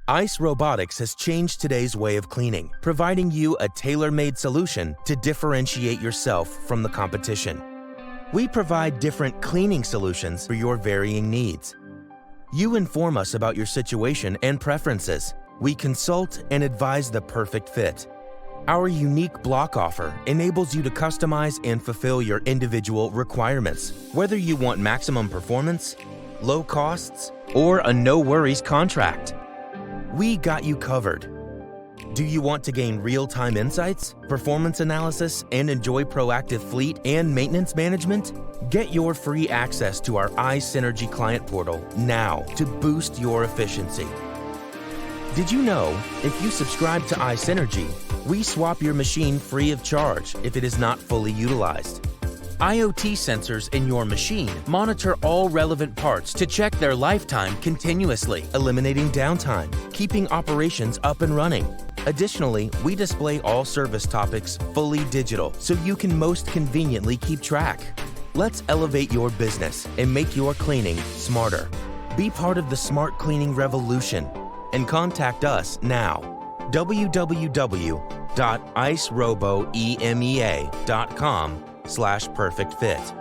ICE Robotics has changed today's way of cleaning, providing you a tailor-made solution to differentiate yourself from the competition. We provide different cleaning solutions for your varying needs. You inform us about your situation and preferences. We consult and advise the perfect fit. Our unique block offer enables you to customize and fulfill your individual requirements, whether you want maximum performance, low costs, or a no-worries contract. We got you covered. Do you want to gain real-time insights, performance analysis, and enjoy proactive fleet and maintenance management? Get your free access to our iSynergy client portal now to boost your efficiency. Did you know if you subscribe to iSynergy, we swap your machine free of charge if it is not fully utilized? IoT sensors in your machine monitor all relevant parts to check their lifetime continuously, eliminating downtime, keeping operations up and running. Additionally, we display all service topics fully digital so you can most conveniently keep track. Let's elevate your business and make your cleaning smarter. Be part of the smart cleaning revolution and contact us now. www.iceroboemea.com/perfect fit.